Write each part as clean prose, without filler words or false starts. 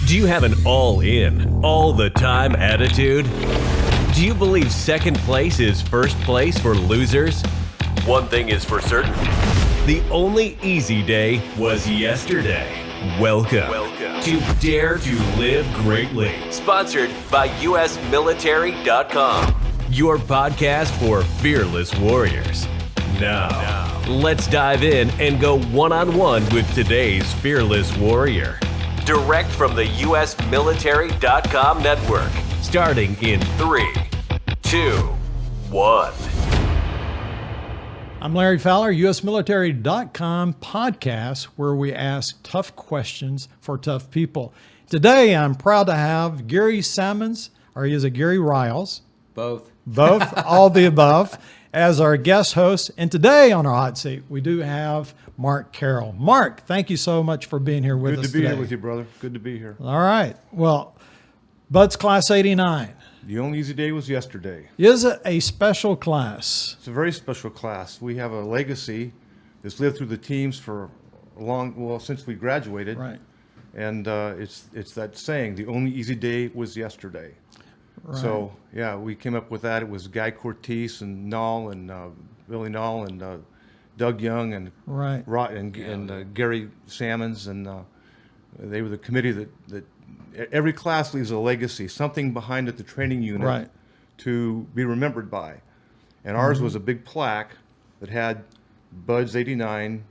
Do you have an all-in, all-the-time attitude? Do you believe second place is first place for losers? One thing is for certain. The only easy day was yesterday. Welcome to Dare to Live Greatly. Sponsored by USMilitary.com. Your podcast for fearless warriors. Now, let's dive in and go one-on-one with today's fearless warrior. Direct from the USMilitary.com network. Starting in 3, 2, 1. I'm Larry Fowler, USMilitary.com podcast, where we ask tough questions for tough people. Today, I'm proud to have Gary Salmons, or is it Gary Riles? Both, all the above, as our guest host. And today on our hot seat, we do have Mark Carroll. Mark, thank you so much for being here with us today. Good to be here with you, brother. Good to be here. All right. Well, Bud's Class 89. The only easy day was yesterday. Is it a special class? It's a very special class. We have a legacy that's lived through the teams for since we graduated. Right. And it's that saying, the only easy day was yesterday. Right. So, yeah, we came up with that. It was Guy Cortese and Nall and Billy Nall and Doug Young and Gary Salmons. And they were the committee that every class leaves a legacy, something behind at the training unit to be remembered by. And ours was a big plaque that had Bud's 89,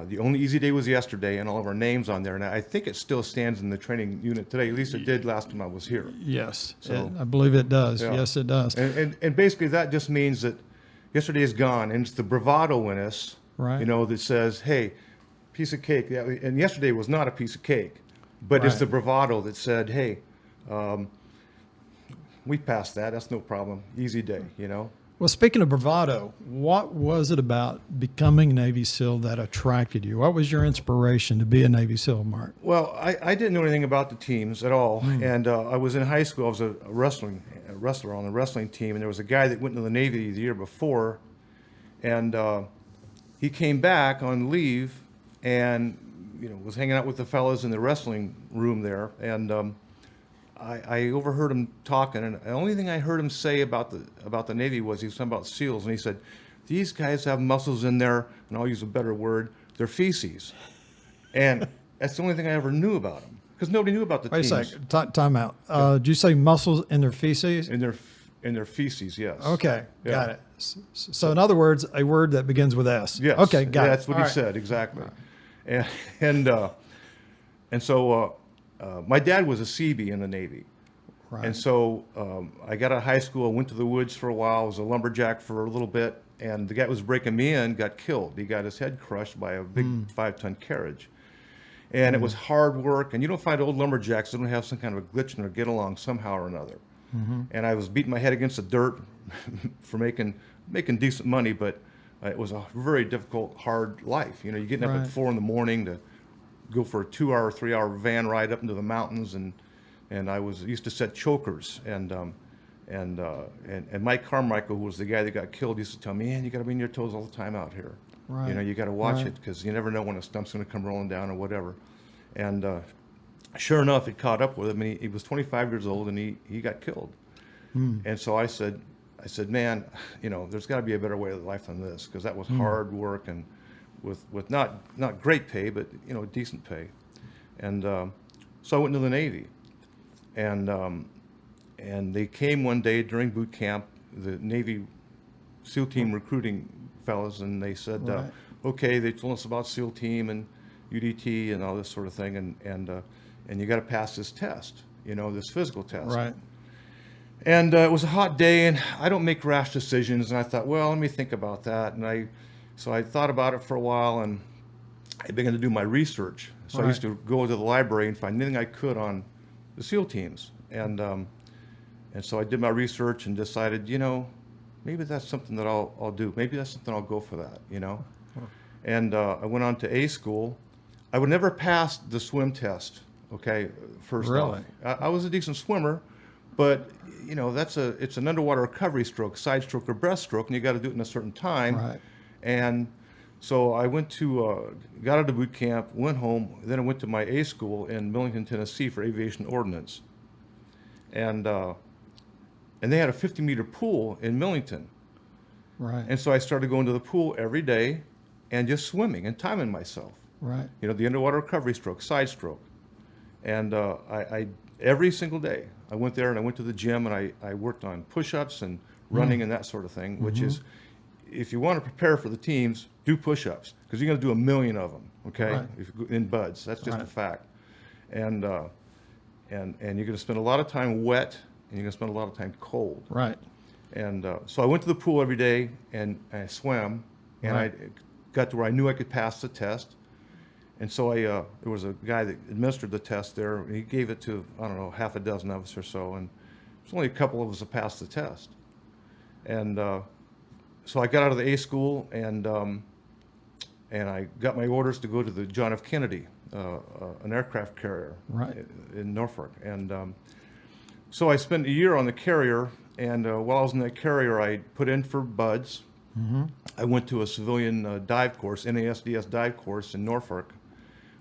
the only easy day was yesterday, and all of our names on there. And I think it still stands in the training unit today. At least it did last time I was here. Yes, I believe it does. Yeah. Yes, it does. And basically that just means that yesterday is gone, and it's the bravado in us, that says, hey, piece of cake. And yesterday was not a piece of cake. But it's the bravado that said, hey, we passed that. That's no problem. Easy day, Well, speaking of bravado, what was it about becoming Navy SEAL that attracted you? What was your inspiration to be a Navy SEAL, Mark? Well, I didn't know anything about the teams at all. And I was in high school. I was a wrestler on the wrestling team. And there was a guy that went into the Navy the year before. And he came back on leave and was hanging out with the fellas in the wrestling room there, and I overheard him talking, and the only thing I heard him say about the Navy was he was talking about SEALs, and he said, these guys have muscles in there, and I'll use a better word, they're feces. And that's the only thing I ever knew about them, because nobody knew about the teams. Wait a second, time out. Did you say muscles in their feces? In their feces, yes. Okay, got it. So in other words, a word that begins with S. Yes. Okay, got it. That's what he said, exactly. And so my dad was a Seabee in the Navy. Right. And so I got out of high school, went to the woods for a while, was a lumberjack for a little bit, and the guy that was breaking me in got killed. He got his head crushed by a big 5-ton carriage. And it was hard work, and you don't find old lumberjacks that don't have some kind of a glitch in their get-along somehow or another. And I was beating my head against the dirt for making decent money, but it was a very difficult, hard life. You're getting up at 4 in to go for a 2-hour, 3-hour van ride up into the mountains, and I used to set chokers, and Mike Carmichael, who was the guy that got killed, used to tell me, man, you got to be on your toes all the time out here. Right. You got to watch it, because you never know when a stump's going to come rolling down or whatever. And sure enough, it caught up with him, and he was 25 years old, and he got killed. And so I said, man, there's got to be a better way of life than this, because that was hard work and with not great pay, but decent pay. And so I went into the Navy, and they came one day during boot camp, the Navy SEAL team recruiting fellas, and they said, okay, they told us about SEAL team and UDT and all this sort of thing, and you got to pass this test, this physical test. Right. And it was a hot day, and I don't make rash decisions. And I thought, well, let me think about that. And so I thought about it for a while, and I began to do my research. So I used to go to the library and find anything I could on the SEAL teams. And so I did my research and decided, maybe that's something that I'll do. Maybe that's something I'll go for that, And I went on to A school. I would never pass the swim test, first off. I was a decent swimmer. But it's an underwater recovery stroke, side stroke or breaststroke, and you got to do it in a certain time. Right. And So I went to, got out of boot camp, went home, then I went to my A school in Millington, Tennessee for aviation ordnance. And they had a 50-meter pool in Millington. Right. And so I started going to the pool every day and just swimming and timing myself. Right. You know, the underwater recovery stroke, side stroke. And I every single day, I went there and I went to the gym and I worked on push-ups and running and that sort of thing, which is, if you want to prepare for the teams, do push-ups, because you're going to do 1 million of them, okay, Right. if you go in buds. That's just Right. a fact. And you're going to spend a lot of time wet, and you're going to spend a lot of time cold. Right. And so I went to the pool every day, and I swam, and Right. I got to where I knew I could pass the test. And so there was a guy that administered the test there, and he gave it to, I don't know, half a dozen of us or so, and there's only a couple of us that passed the test. And so I got out of the A school, and I got my orders to go to the John F. Kennedy, an aircraft carrier Right. in Norfolk. And so I spent a year on the carrier, and while I was in that carrier, I put in for buds. I went to a civilian dive course, NASDS dive course in Norfolk,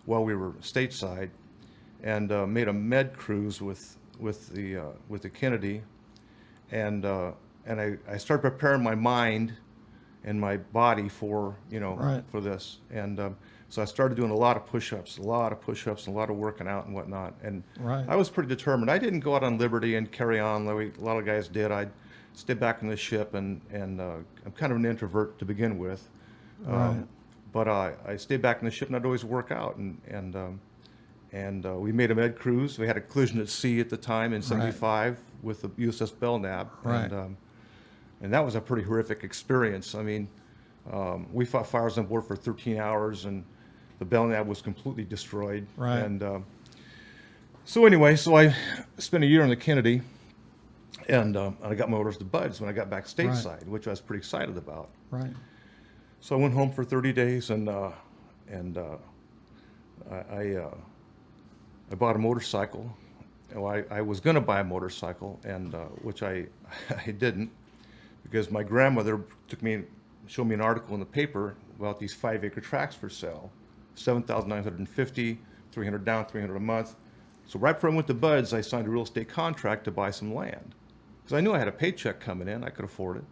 while we were stateside, and made a med cruise with the Kennedy, and I started preparing my mind and my body for Right. for this, and so I started doing a lot of push-ups, and a lot of working out and whatnot, and Right. I was pretty determined. I didn't go out on liberty and carry on the way a lot of guys did. I'd stay back in the ship, and I'm kind of an introvert to begin with. Right. But I stayed back in the ship, and I'd always work out. And we made a med cruise. We had a collision at sea at the time in '75 with the USS Belknap, Right. and that was a pretty horrific experience. I mean, we fought fires on board for 13 hours, and the Belknap was completely destroyed. Right. And so anyway, so I spent a year on the Kennedy, and I got my orders to buds when I got back stateside, which I was pretty excited about. Right. So I went home for 30 days, and I bought a motorcycle. Well, I was going to buy a motorcycle, and which I didn't, because my grandmother showed me an article in the paper about these 5-acre tracts for sale, $7,950, $300 down, $300 a month. So right before I went to buds, I signed a real estate contract to buy some land, because I knew I had a paycheck coming in, I could afford it.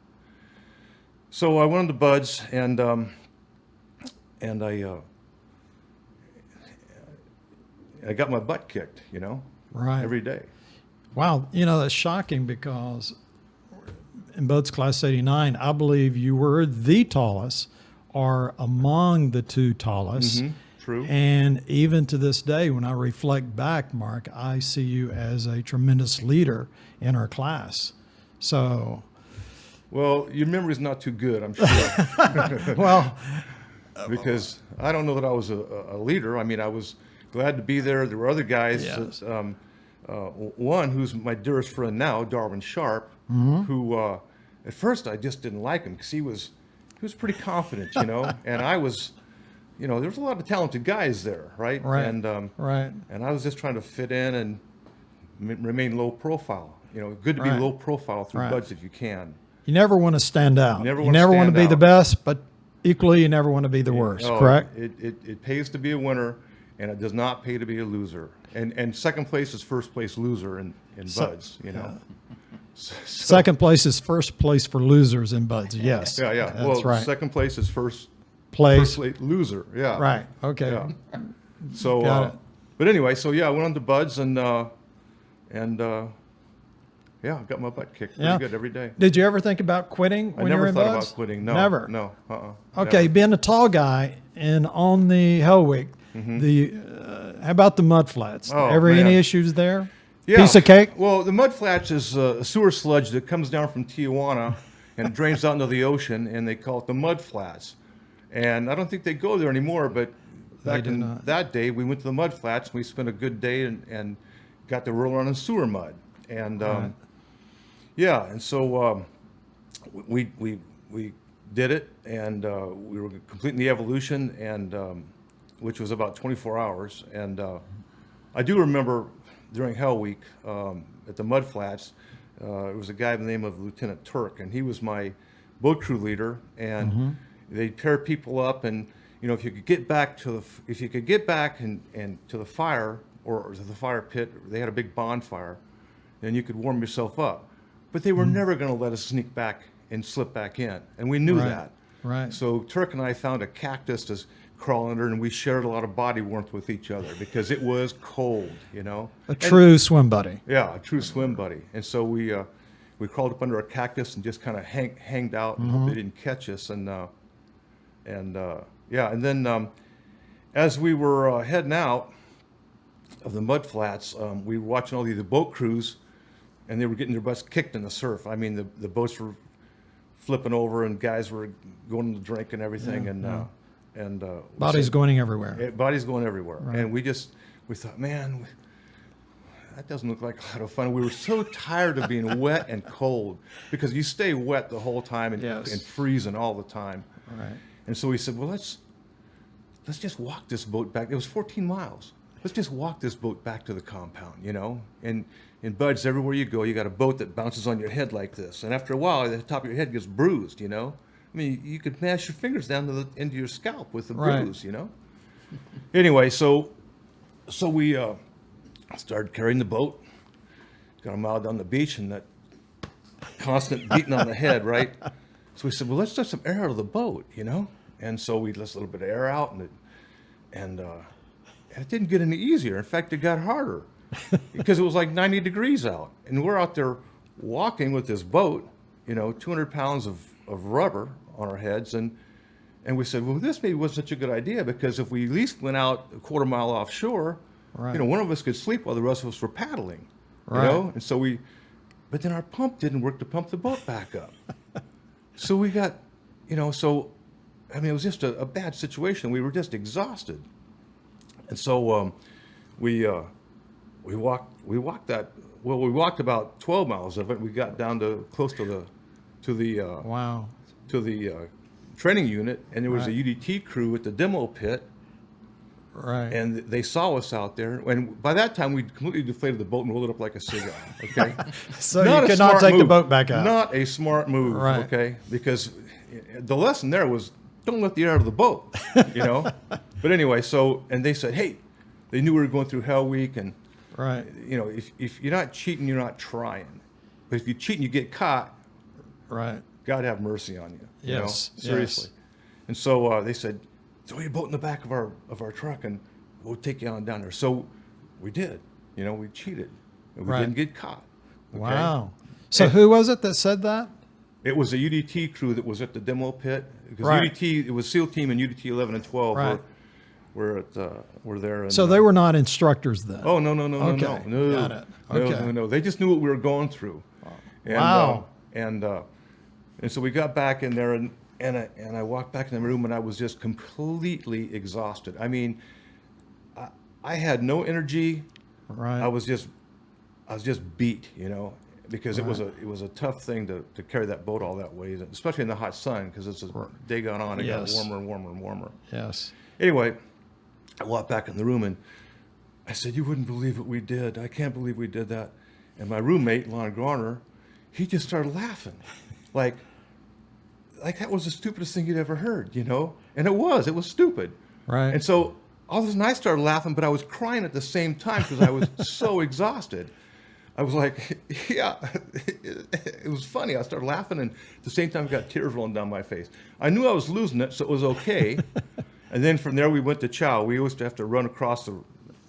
So I went on to buds, and I got my butt kicked, Right. every day. Wow. That's shocking, because in Bud's Class 89, I believe you were the tallest or among the two tallest. True. And even to this day, when I reflect back, Mark, I see you as a tremendous leader in our class. So, Well, your memory's not too good, I'm sure, well, because I don't know that I was a leader. I mean, I was glad to be there. There were other guys. Yes. One who's my dearest friend now, Darwin Sharp, who at first I just didn't like him because he was pretty confident, and I was, there was a lot of talented guys there, right? Right. And right. and I was just trying to fit in and remain low profile. Good to be Right. low profile through Right. buds if you can. You never want to stand out. Never You wanna never want to stand be the out. best, but equally, you never want to be the worst, Oh, correct? It pays to be a winner, and it does not pay to be a loser. And second place is first place loser in buds, Second place is first place for losers in buds. Yes. Yeah, yeah. That's Well, right. second place is first Place. place loser. Yeah. Right. Okay. Yeah. So, Got it. but anyway, so yeah, I went on to buds, and yeah, I got my butt kicked pretty Yeah. good every day. Did you ever think about quitting I when you were never in thought buds? about quitting. No. Never. No. Okay, Never. being a tall guy and on the Hell Week, how about the mud flats? Oh, Any man. issues there? Yeah. Piece of cake? Well, the mud flats is a sewer sludge that comes down from Tijuana and drains out into the ocean, and they call it the mud flats. And I don't think they go there anymore, but back do in not. that day, we went to the mud flats. We spent a good day and got to roll around in sewer mud. And Right. yeah, and so we did it, and we were completing the evolution, and which was about 24 hours. And I do remember during Hell Week at the mud flats, it was a guy by the name of Lieutenant Turk, and he was my boat crew leader, and they'd pair people up, and if you could get back to and to the fire or to the fire pit, they had a big bonfire, then you could warm yourself up. But they were never going to let us sneak back and slip back in, and we knew that. Right. So Turk and I found a cactus to crawl under, and we shared a lot of body warmth with each other because it was cold, A true swim buddy. Yeah, a true swim buddy. And so we crawled up under a cactus and just kind of hanged out and hope they didn't catch us. And then as we were heading out of the mud flats, we were watching all the boat crews, and they were getting their butts kicked in the surf. I mean, the boats were flipping over, and guys were going to drink and everything, and bodies going everywhere. Bodies going everywhere. Right. And we thought, man, that doesn't look like a lot of fun. We were so tired of being wet and cold because you stay wet the whole time and freezing all the time. Right. And so we said, well, let's just walk this boat back. It was 14 miles. Let's just walk this boat back to the compound, And in Bud's, everywhere you go, you got a boat that bounces on your head like this. And after a while, the top of your head gets bruised, I mean, you could mash your fingers down into your scalp with the bruise, Anyway, so we started carrying the boat, got a mile down the beach, and that constant beating on the head, right? So we said, well, let's let some air out of the boat, And so we let a little bit of air out, and it didn't get any easier. In fact, it got harder because it was like 90 degrees out, and we're out there walking with this boat, 200 pounds of rubber on our heads, and we said, well, this maybe wasn't such a good idea, because if we at least went out a quarter mile offshore, one of us could sleep while the rest of us were paddling, And so but then our pump didn't work to pump the boat back up. So we got, it was just a bad situation. We were just exhausted. And so we walked about 12 miles of it. We got down to close to the training unit, and there was a UDT crew at the demo pit. Right. And they saw us out there, and by that time we'd completely deflated the boat and rolled it up like a cigar. Okay. So you could not take the boat back out. Not a smart move. Right. Okay. Because the lesson there was, don't let the air out of the boat. But anyway, and they said, hey, they knew we were going through Hell Week, and if you're not cheating, you're not trying. But if you cheat and you get caught, right, God have mercy on you. Yes. Seriously. Yes. And so they said, throw your boat in the back of our truck, and we'll take you on down there. So we did. We cheated, and we didn't get caught. Okay? Wow. So who was it that said that? It was a UDT crew that was at the demo pit, because UDT, it was SEAL team, and UDT 11 and 12 were there. And, so they were not instructors then. Oh no, Okay. no, Got it. Okay. no. They just knew what we were going through. And, Wow. And so we got back in there, and I walked back in the room, and I was just completely exhausted. I mean, I had no energy. Right. I was just beat, because it was a tough thing to carry that boat all that way, especially in the hot sun, because as the day got on, it got warmer and warmer and warmer. Yes. Anyway, I walked back in the room, and I said, you wouldn't believe what we did. I can't believe we did that. And my roommate, Lon Garner, he just started laughing, like that was the stupidest thing you'd ever heard, And it was stupid. Right. And so all of a sudden I started laughing, but I was crying at the same time because I was so exhausted. I was like, yeah, it was funny. I started laughing, and at the same time I got tears rolling down my face. I knew I was losing it, so it was okay. And then from there we went to Chow. We used to have to run across the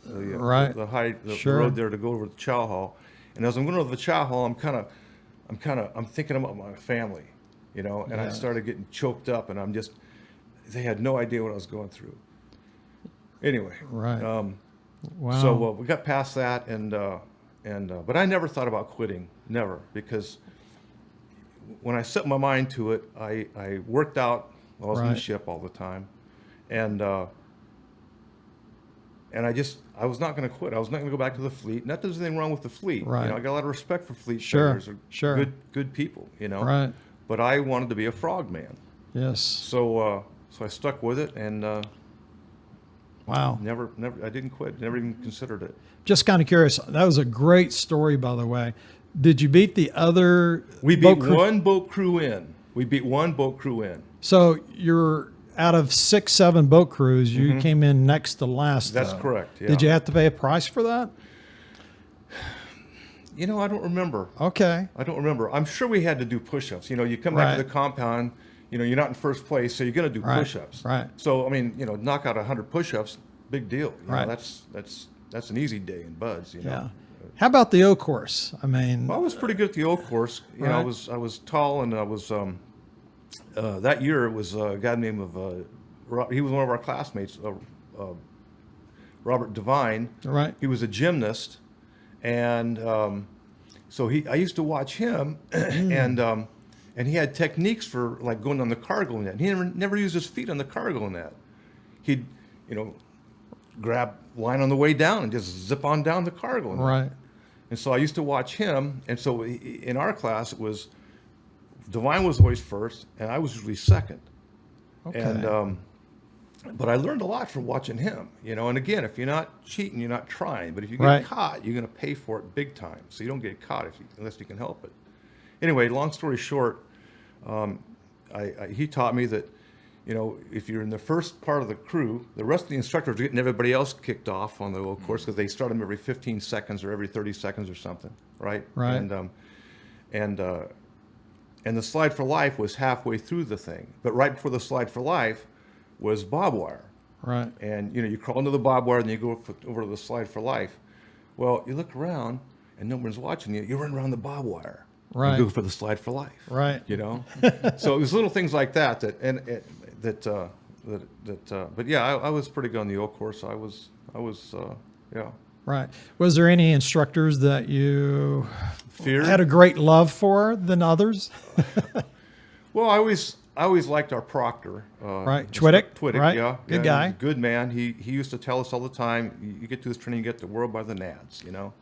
road there to go over to the Chow Hall. And as I'm going over the Chow Hall, I'm thinking about my family, and I started getting choked up, and they had no idea what I was going through. Anyway, right. Wow. So we got past that, but I never thought about quitting, never, because when I set my mind to it, I worked out while I was in the ship all the time, and I was not going to quit. I was not going to go back to the fleet. Not that there's anything wrong with the fleet. Right. I got a lot of respect for fleet Sure. sailors. Sure. Good people. Right. But I wanted to be a frogman. Yes. So I stuck with it, and wow. Never. I didn't quit. Never even considered it. Just kind of curious. That was a great story, by the way. Did you beat the other? We beat one boat crew in. So you're out of 6, 7 boat crews, you came in next to last. That's correct. Yeah. Did you have to pay a price for that? You know, I don't remember. Okay. I don't remember. I'm sure we had to do push-ups. You know, you come back to the compound, you know, you're not in first place, so you're going to do push-ups. Right. So, I mean, you know, knock out 100 push-ups, big deal. You Right. know, that's an easy day in buds, you know. Yeah. How about the O course? I mean, Well, I was pretty good at the old course. You know, I was tall, and I was that year it was a guy named he was one of our classmates, Robert Devine. right. He was a gymnast, and so I used to watch him, and he had techniques for like going on the cargo net. He never used his feet on the cargo net. He'd, you know, grab line on the way down and just zip on down the cargo net. Right. And so I used to watch him, and so in our class it was Devine was always first, and I was usually second. Okay. And but I learned a lot from watching him, you know. And again, if you're not cheating, you're not trying. But if you get caught, you're going to pay for it big time. So you don't get caught unless you can help it. Anyway, long story short, he taught me that, you know, if you're in the first part of the crew, the rest of the instructors are getting everybody else kicked off on the old course because they start them every 15 seconds or every 30 seconds or something, right? Right. And the slide for life was halfway through the thing, but right before the slide for life was barbed wire. Right. And, you know, you crawl into the barbed wire and you go over to the slide for life. Well, you look around and no one's watching you. You run around the barbed wire. Right. You go for the slide for life. Right. You know? So it was little things like that but yeah, I was pretty good on the old course. I was yeah. Right. Was there any instructors that you Fear? had a great love for than others? Well, I always liked our proctor. Right. Twittick, right? Yeah. Good yeah, guy. He was a good man. He used to tell us all the time, you get to this training, you get the world by the nads, you know?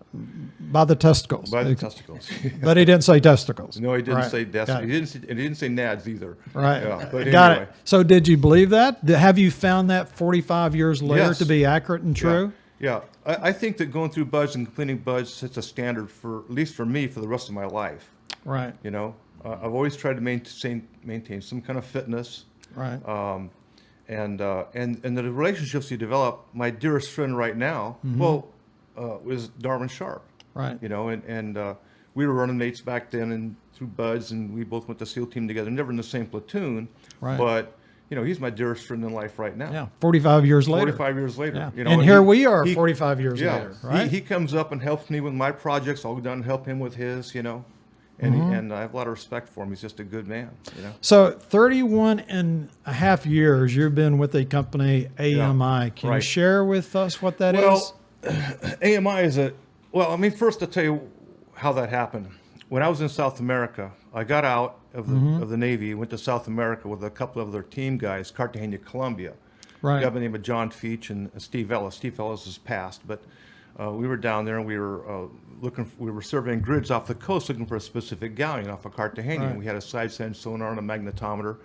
By the testicles. By the testicles. But he didn't say testicles. No, he didn't Right. say Got destined. it. He didn't say nads either. Right. Yeah, but Got anyway. it. So did you believe that? Have you found that 45 years later Yes. to be accurate and true? Yeah. I think that going through buds and completing buds sets a standard for, at least for me, for the rest of my life. Right. You know, I've always tried to maintain some kind of fitness. Right. And the relationships you develop. My dearest friend right now, was Darwin Sharp. Right. You know, and we were running mates back then and through buds, and we both went to SEAL team together. Never in the same platoon. Right. But you know, he's my dearest friend in life right now. Yeah. 45 years later. 45 years later. Yeah. You know, and here we are 45 years yeah, later. Right. He comes up and helps me with my projects. I'll go down and help him with his, you know. And, and I have a lot of respect for him. He's just a good man, you know. So 31 and a half years you've been with a company, AMI. Can you right. share with us what that is? Well, AMI is I mean, first I'll tell you how that happened. When I was in South America, I got out of the Navy, went to South America with a couple of other team guys, Cartagena, Colombia. Right. A guy by the name of John Feach and Steve Ellis. Steve Ellis has passed, but we were down there and we were we were surveying grids off the coast looking for a specific galleon off of Cartagena. Right. We had a side send sonar and a magnetometer,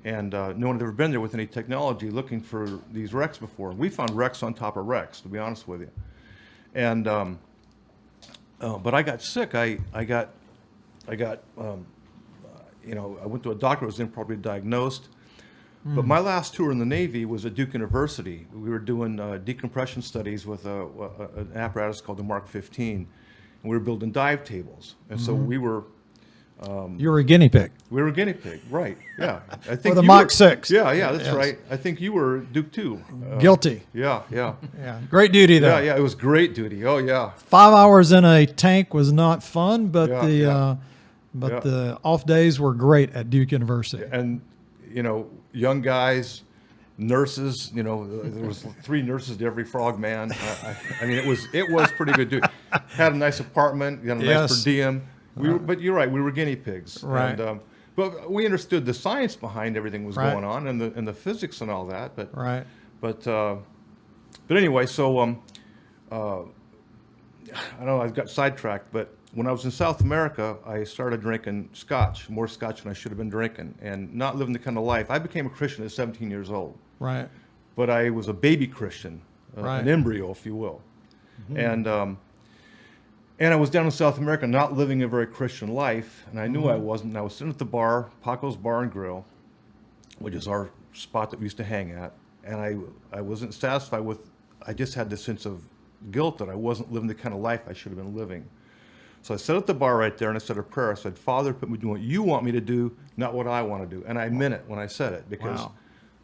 and no one had ever been there with any technology looking for these wrecks before. We found wrecks on top of wrecks, to be honest with you. And but I got sick. I got you know, I went to a doctor, was improperly diagnosed. But my last tour in the Navy was at Duke University. We were doing decompression studies with an apparatus called the Mark 15, and we were building dive tables. And so we were. You were a guinea pig. We were a guinea pig, right? Yeah, I think For the you Mach were- 6. Yeah, that's Yes. right. I think you were Duke too. Guilty. Yeah. Yeah. Great duty though. Yeah, it was great duty. Oh yeah. 5 hours in a tank was not fun, but Yeah, the off days were great at Duke University. And you know, young guys, nurses. You know, there was 3 nurses to every frogman. I mean, it was pretty good duty. Had a nice apartment, got a nice per diem. But you're right, we were guinea pigs. Right. And, but we understood the science behind everything was Right. going on and the physics and all that. But Right. But anyway, so I don't know, I got sidetracked. But when I was in South America, I started drinking scotch, more scotch than I should have been drinking, and not living the kind of life. I became a Christian at 17 years old, Right. but I was a baby Christian, Right. an embryo, if you will. And I was down in South America, not living a very Christian life, and I knew I wasn't. And I was sitting at the bar, Paco's Bar and Grill, which is our spot that we used to hang at. And I wasn't satisfied with, I just had this sense of guilt that I wasn't living the kind of life I should have been living. So I sat at the bar right there and I said a prayer. I said, Father, put me doing what you want me to do, not what I want to do. And I meant it when I said it, because Wow.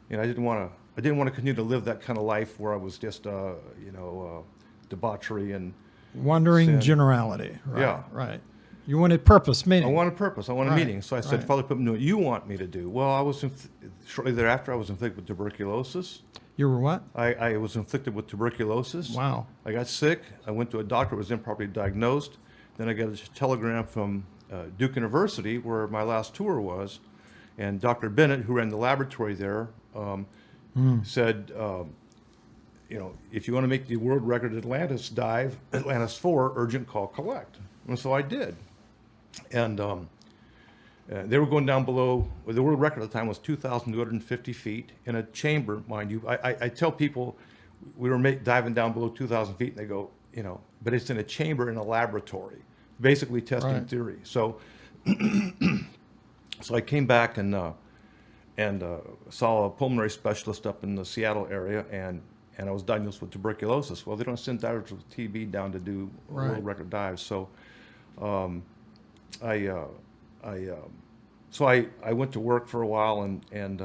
you know, I didn't want to continue to live that kind of life where I was just, debauchery and Wandering sin. generality. Right, Yeah. right. You wanted purpose, meaning. I wanted purpose. I wanted Right, meaning. So I said, right. Father, put me doing what you want me to do. Well, I was shortly thereafter, I was inflicted with tuberculosis. You were what? I was inflicted with tuberculosis. Wow. I got sick. I went to a doctor, was improperly diagnosed. Then I got a telegram from Duke University, where my last tour was, and Dr. Bennett, who ran the laboratory there, said, if you want to make the world record Atlantis dive, Atlantis 4, urgent call collect. And so I did. And they were going down below, well, the world record at the time was 2,250 feet in a chamber, mind you. I tell people we were diving down below 2,000 feet, and they go, but it's in a chamber in a laboratory, basically testing Right. theory. So, so I came back and saw a pulmonary specialist up in the Seattle area, and I was diagnosed with tuberculosis. Well, they don't send divers with TB down to do Right. world record dives. So I went to work for a while and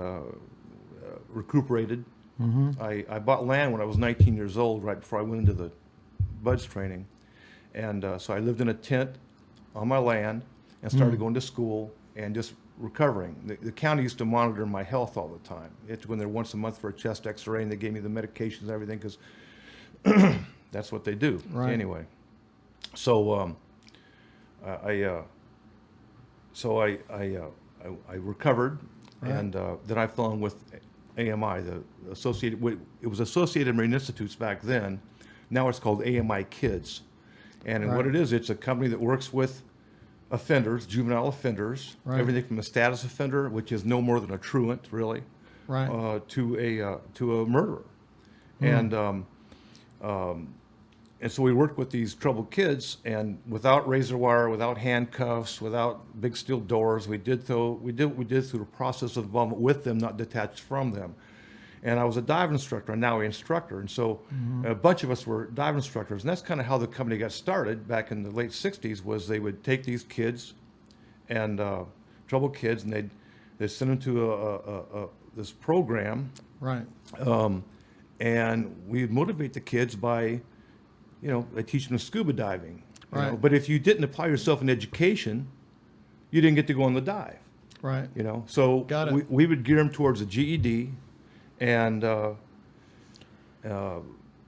recuperated. I bought land when I was 19 years old, right before I went into the BUDS training. And so I lived in a tent on my land and started going to school and just recovering. The county used to monitor my health all the time. They had to go in there once a month for a chest x-ray, and they gave me the medications and everything, because that's what they do. Right. Anyway, so I recovered, Right. and then I fell in with AMI, it was Associated Marine Institutes back then. Now it's called AMI Kids. And Right. what it is, it's a company that works with offenders, juvenile offenders, Right. everything from a status offender, which is no more than a truant, really, Right. to a murderer. And so we worked with these troubled kids, and without razor wire, without handcuffs, without big steel doors, we did through the process of involvement with them, not detached from them. And I was a dive instructor, and now an instructor. And so a bunch of us were dive instructors. And that's kind of how the company got started back in the late 60s, was they would take these kids and troubled kids, and they'd send them to this program, Right. and we'd motivate the kids by, I teach them scuba diving. Right. But if you didn't apply yourself in education, you didn't get to go on the dive. Right. So Got it. we would gear them towards a GED, and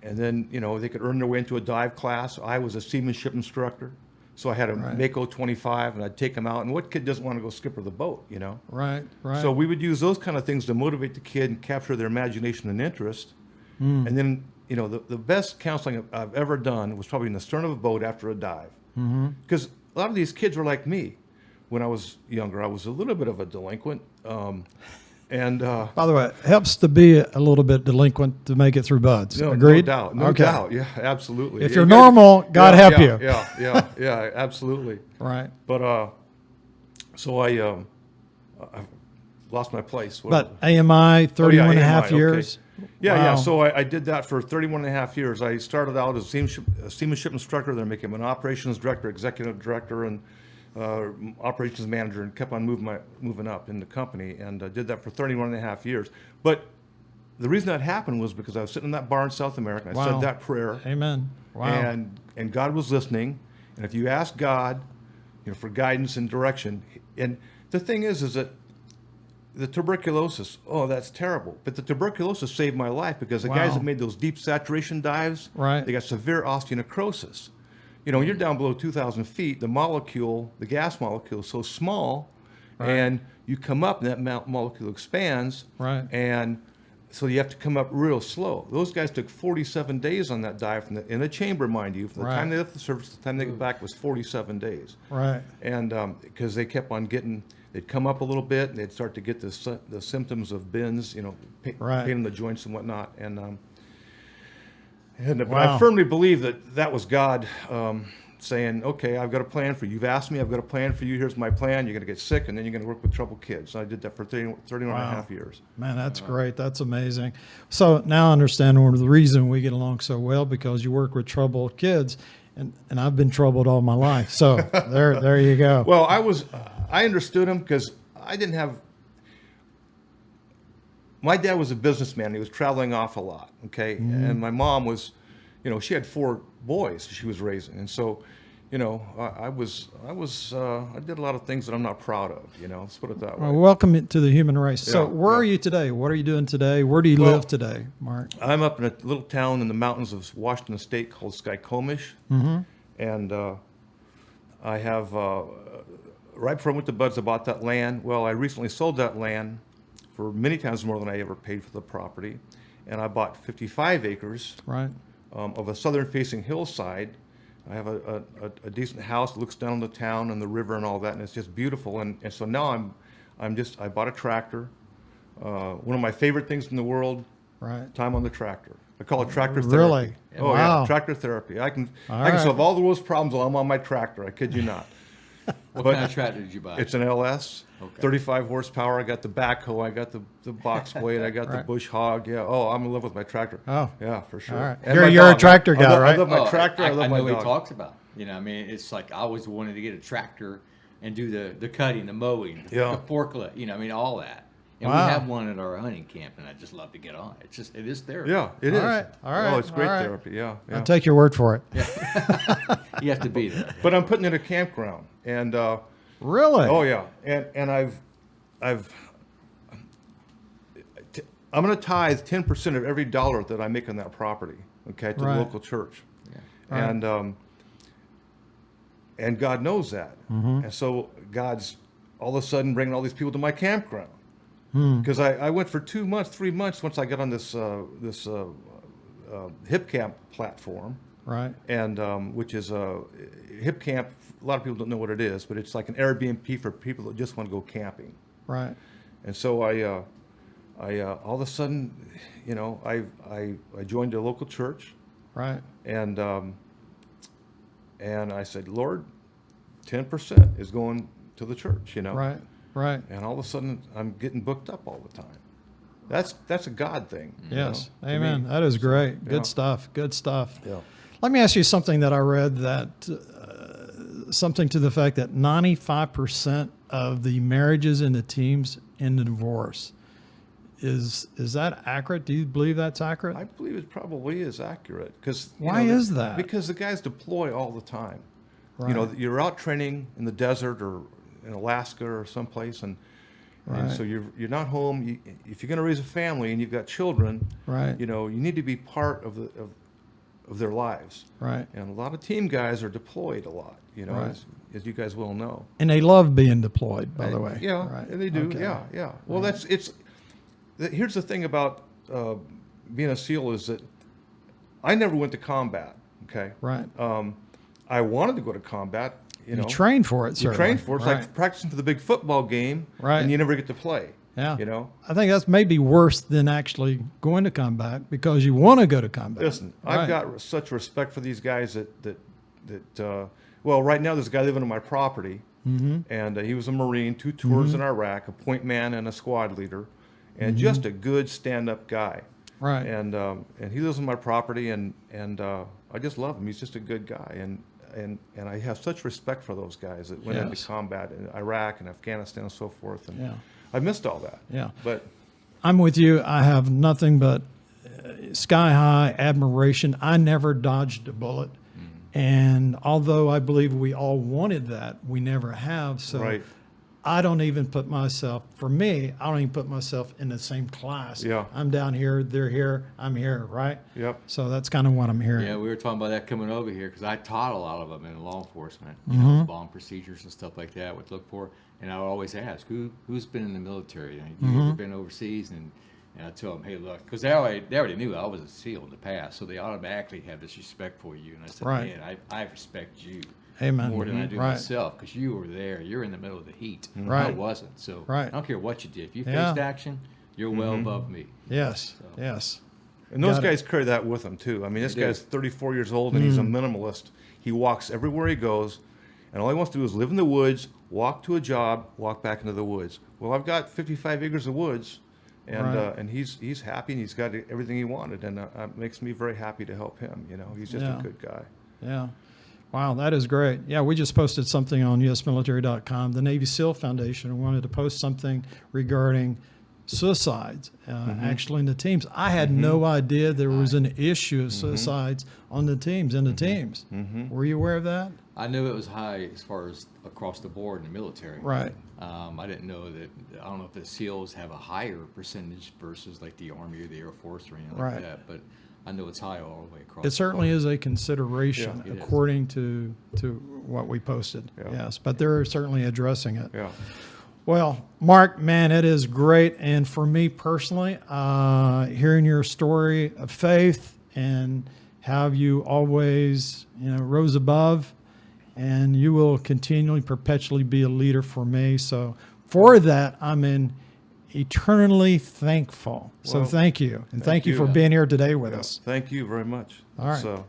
then they could earn their way into a dive class. I was a seamanship instructor, so I had a Right. Mako 25, and I'd take them out. And what kid doesn't want to go skipper the boat? Right. Right. So we would use those kind of things to motivate the kid and capture their imagination and interest. And then, the best counseling I've ever done was probably in the stern of a boat after a dive. Because a lot of these kids were like me. When I was younger, I was a little bit of a delinquent. By the way, it helps to be a little bit delinquent to make it through BUDS. No Agreed? doubt. No Okay. doubt. Yeah, absolutely. If Yeah, you're you gotta- normal, God help you. Yeah, absolutely. Right. But so I lost my place. But AMI, 31 and a half AMI, okay. years. Yeah. Wow. So I did that for 31 and a half years. I started out as a seamanship instructor, then became an operations director, executive director, and operations manager, and kept on moving up in the company, and did that for 31 and a half years. But the reason that happened was because I was sitting in that bar in South America, and I Wow. said that prayer, Amen. Wow. and God was listening. And if you ask God, for guidance and direction, and the thing is that the tuberculosis, that's terrible. But the tuberculosis saved my life, because the guys Wow. that made those deep saturation dives, Right. they got severe osteonecrosis. When you're down below 2,000 feet, the gas molecule is so small, Right. and you come up and that molecule expands. Right. And so you have to come up real slow. Those guys took 47 days on that dive in a chamber, mind you. From the Right. time they left the surface to the time they got back was 47 days. Right. And because they kept on they'd come up a little bit, and they'd start to get the symptoms of bends, Right. pain in the joints and whatnot. But Wow. I firmly believe that was God saying, okay, I've got a plan for you. You've asked me, I've got a plan for you. Here's my plan. You're going to get sick, and then you're going to work with troubled kids. And I did that for 31 and a half years. Man, that's great. That's amazing. So now I understand the reason we get along so well, because you work with troubled kids, and I've been troubled all my life. So there you go. Well, I understood him because I didn't have. My dad was a businessman. He was traveling off a lot. Okay, and my mom was, she had 4 boys she was raising, and so, I did a lot of things that I'm not proud of. Let's put it that way. Well, welcome to the human race. So Yeah, where are you today? What are you doing today? Where do you live today, Mark? I'm up in a little town in the mountains of Washington State called Skykomish, and I have right before I went to Buds, I bought that land. Well, I recently sold that land for many times more than I ever paid for the property, and I bought 55 acres of a southern-facing hillside. I have a decent house that looks down on the town and the river and all that, and it's just beautiful. And so now I bought a tractor. One of my favorite things in the world, time on the tractor. I call it tractor therapy. Really? Oh Wow. yeah, tractor therapy. I can solve all the world's problems while I'm on my tractor. I kid you not. What kind of tractor did you buy? It's an LS, Okay. 35 horsepower. I got the backhoe. I got the box blade. I got the bush hog. Yeah. Oh, I'm in love with my tractor. Oh. Yeah, for sure. All right. And my You're a dog. tractor guy, I right? love my tractor. I love my know what dog. he talks about. It's like I always wanted to get a tractor and do the cutting, the mowing, the forklift. All that. And Wow. we have one at our hunting camp, and I just love to get on. It is therapy. Yeah, it is. All right. Oh, it's great therapy. Yeah. I'll take your word for it. You have to be there. But I'm putting it in a campground, and Really? oh yeah, and I'm going to tithe 10% of every dollar that I make on that property, okay, to the local church, and God knows that, and so God's all of a sudden bringing all these people to my campground, because I went for 2 months, 3 months once I got on this hip camp platform. Right. And which is a hip camp. A lot of people don't know what it is, but it's like an Airbnb for people that just want to go camping. Right. And so I all of a sudden, I joined a local church. Right. And I said, Lord, 10% is going to the church. Right. Right. And all of a sudden, I'm getting booked up all the time. That's a God thing. Yes. to me. Amen. That is great. Yeah. Good stuff. Good stuff. Yeah. Let me ask you something that I read, that something to the fact that 95% of the marriages in the teams end in divorce. Is that accurate? Do you believe that's accurate? I believe it probably is accurate, because Why is that? Because the guys deploy all the time. Right. You're out training in the desert or in Alaska or someplace, and so you're not home. If you're going to raise a family and you've got children, you need to be part of their lives. Right. And a lot of team guys are deployed a lot. As you guys well know. And they love being deployed, by the way. Yeah, Right. they do. Okay. Yeah. Well, here's the thing about being a SEAL is that I never went to combat. Okay. Right. I wanted to go to combat. You train for it, You certainly. train for it. It's Right. like practicing for the big football game, Right. and you never get to play. Yeah. I I think that's maybe worse than actually going to combat, because you want to go to combat. Listen, Right. I've got such respect for these guys that well, right now there's a guy living on my property, and he was a Marine, 2 tours in Iraq, a point man and a squad leader, and just a good stand-up guy. Right. And he lives on my property, and I just love him. He's just a good guy, and I have such respect for those guys that went into combat in Iraq and Afghanistan and so forth. And I missed all that. Yeah. But I'm with you. I have nothing but sky high admiration. I never dodged a bullet. And although I believe we all wanted that, we never have. So Right. I don't even put myself, for me, I don't even put myself in the same class. Yeah. I'm down here, they're here, I'm here, right? Yep. So that's kind of what I'm hearing. Yeah, we were talking about that coming over here because I taught a lot of them in law enforcement, bomb procedures and stuff like that. Would look for, and I would always ask, who's been in the military? You ever been overseas? And I tell them, hey, look, because they already knew I was a SEAL in the past, so they automatically have this respect for you. And I said, Right. man, I respect you Amen. more than I do Right. myself, because you were there. You're in the middle of the heat. I Right. wasn't. So Right. I don't care what you did. If you Yeah. faced action, you're well above me. Yes, yes. And those Got it. guys carry that with them too. I mean, this They do. guy's 34 years old and he's a minimalist. He walks everywhere he goes, and all he wants to do is live in the woods, walk to a job, walk back into the woods. Well, I've got 55 acres of woods, and Right. and he's happy and he's got everything he wanted, and it makes me very happy to help him. You know, he's just Yeah. a good guy. Yeah. Wow, that is great. Yeah, we just posted something on usmilitary.com. The Navy SEAL Foundation wanted to post something regarding suicides actually in the teams. I had no idea there was an issue of suicides on the teams, in the teams. Were you aware of that? I knew it was high as far as across the board in the military. Right. I didn't know that. I don't know if the SEALs have a higher percentage versus like the Army or the Air Force or anything like Right. that. But I know it's high all the way across. It certainly is a consideration Yeah, it is. according to what we posted. Yeah. Yes, but they're certainly addressing it. Yeah. Well, Mark, man, it is great. And for me personally, hearing your story of faith and how you always, rose above, and you will continually, perpetually be a leader for me. So for that, I'm eternally thankful. So Well, thank you. And thank you you. for being here today with Yeah. us. Thank you very much. All right. So,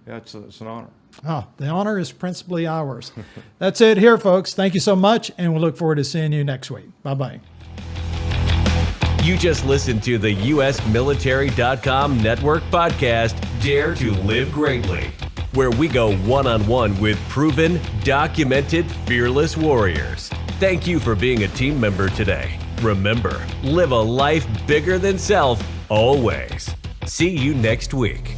yeah, it's an honor. Oh, the honor is principally ours. That's it here, folks. Thank you so much, and we'll look forward to seeing you next week. Bye-bye. You just listened to the USMilitary.com network podcast, Dare to Live Greatly, where we go one-on-one with proven, documented, fearless warriors. Thank you for being a team member today. Remember, live a life bigger than self, always. See you next week.